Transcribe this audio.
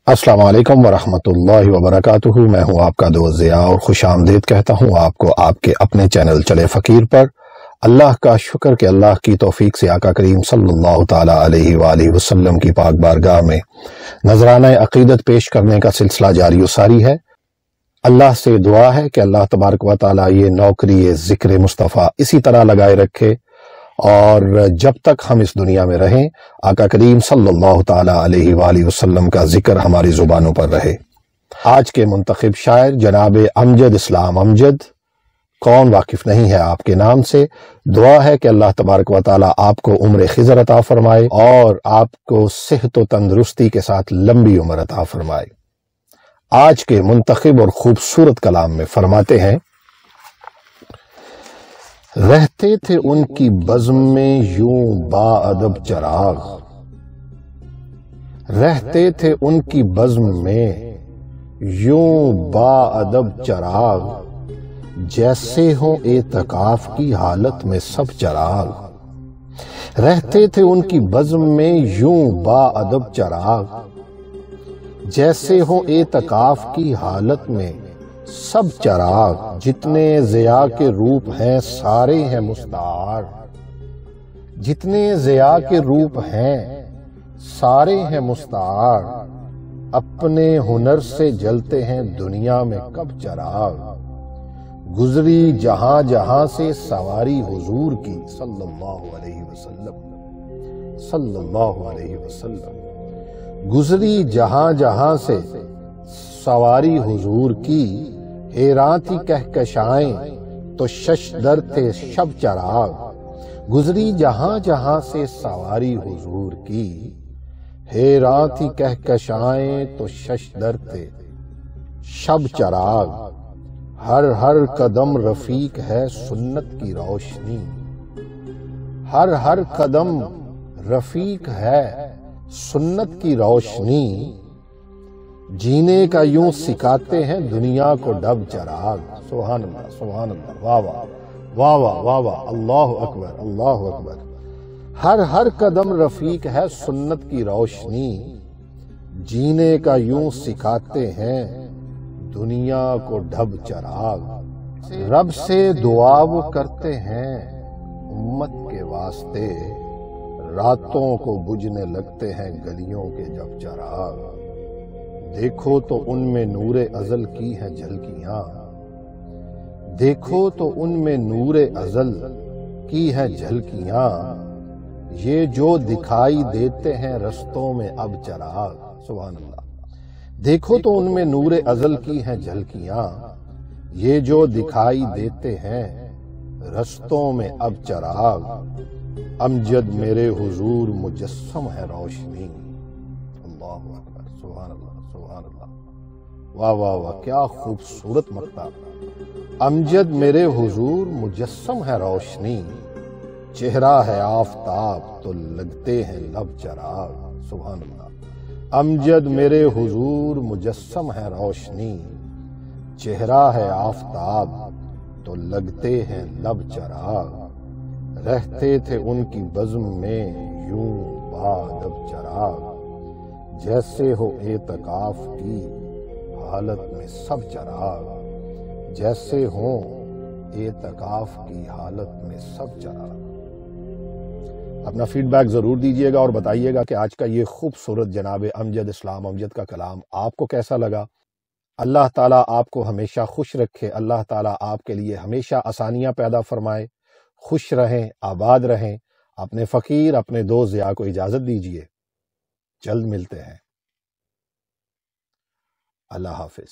السلام علیکم ورحمۃ اللہ وبرکاتہ۔ میں ہوں آپ کا دوست ضیاء اور خوش آمدید کہتا ہوں آپ کو آپ کے اپنے چینل چلے فقیر پر۔ اللہ کا شکر کہ اللہ کی توفیق سے آقا کریم صلی اللہ تعالیٰ علیہ وآلہ وسلم کی پاک بارگاہ میں نذرانہ عقیدت پیش کرنے کا سلسلہ جاری و ساری ہے۔ اللہ سے دعا ہے کہ اللہ تبارک و تعالیٰ یہ نوکری ذکر مصطفیٰ اسی طرح لگائے رکھے اور جب تک ہم اس دنیا میں رہیں آقا کریم صلی اللہ تعالیٰ علیہ وآلہ وسلم کا ذکر ہماری زبانوں پر رہے۔ آج کے منتخب شاعر جناب امجد اسلام امجد، کون واقف نہیں ہے آپ کے نام سے؟ دعا ہے کہ اللہ تبارک و تعالیٰ آپ کو عمر خضر عطا فرمائے اور آپ کو صحت و تندرستی کے ساتھ لمبی عمر عطا فرمائے۔ آج کے منتخب اور خوبصورت کلام میں فرماتے ہیں، رہتے تھے ان کی بزم میں یوں با ادب چراغ، رہتے تھے ان کی بزم میں یوں با ادب چراغ، جیسے ہوں اعتکاف کی حالت میں سب چراغ، رہتے تھے ان کی بزم میں یوں با ادب چراغ، جیسے ہوں اعتکاف کی حالت میں سب چراغ، جتنے ضیاء کے روپ ہیں سارے ہیں مستعار، جتنے ضیاء کے روپ ہیں سارے ہیں مستعار، اپنے ہنر سے جلتے ہیں دنیا میں کب چراغ، گزری جہاں جہاں سے سواری حضور کی صلی اللہ علیہ وسلم، صلی اللہ علیہ وسلم، گزری جہاں جہاں سے سواری حضور کی، حیران تھی کہکشائیں تو شش در تھے شب چراغ، گزری جہاں جہاں سے سواری حضور کی، حیران تھی کہکشائیں تو شش در تھے شب چراغ، ہر ہر قدم رفیق ہے سنت کی روشنی، ہر ہر قدم رفیق ہے سنت کی روشنی، جینے کا یوں سکھاتے ہیں دنیا کو ڈب چراغ۔ سبحان اللہ، سبحان اللہ، واہ واہ واہ واہ واہ واہ، اللہ اکبر، اللہ اکبر۔ ہر ہر قدم رفیق ہے سنت کی روشنی، جینے کا یوں سکھاتے ہیں دنیا کو ڈب چراغ، رب سے دعا وہ کرتے ہیں امت کے واسطے، راتوں کو بجھنے لگتے ہیں گلیوں کے جب چراغ، دیکھو تو ان میں نور ازل کی ہیں جھلکیاں، دیکھو تو ان میں نور ازل کی ہیں جھلکیاں، یہ جو دکھائی دیتے ہیں رستوں میں اب چراغ۔ سبحان اللہ، دیکھو تو ان میں نور ازل کی ہیں جھلکیاں، یہ جو دکھائی دیتے ہیں رستوں میں اب چراغ، امجد میرے حضور مجسم ہے روشنی۔ اللہ اکبر، سبحان اللہ، سبحان اللہ، واہ واہ واہ، کیا خوبصورت مقطع۔ امجد میرے حضور مجسم ہے روشنی، چہرہ ہے آفتاب تو لگتے ہیں لب چراغ۔ سبحان اللہ، امجد میرے حضور مجسم ہے روشنی، چہرہ ہے آفتاب تو لگتے ہیں لب چراغ، رہتے تھے ان کی بزم میں یوں با ادب چراغ، جیسے ہو اعتکاف کی حالت میں سب چراغ، جیسے ہوں اعتکاف کی حالت میں سب چراغ۔ اپنا فیڈ بیک ضرور دیجیے گا اور بتائیے گا کہ آج کا یہ خوبصورت جناب امجد اسلام امجد کا کلام آپ کو کیسا لگا۔ اللہ تعالیٰ آپ کو ہمیشہ خوش رکھے، اللہ تعالیٰ آپ کے لیے ہمیشہ آسانیاں پیدا فرمائے، خوش رہیں، آباد رہیں۔ اپنے فقیر اپنے دوست ضیاء کو اجازت دیجیے، جلد ملتے ہیں، اللہ حافظ۔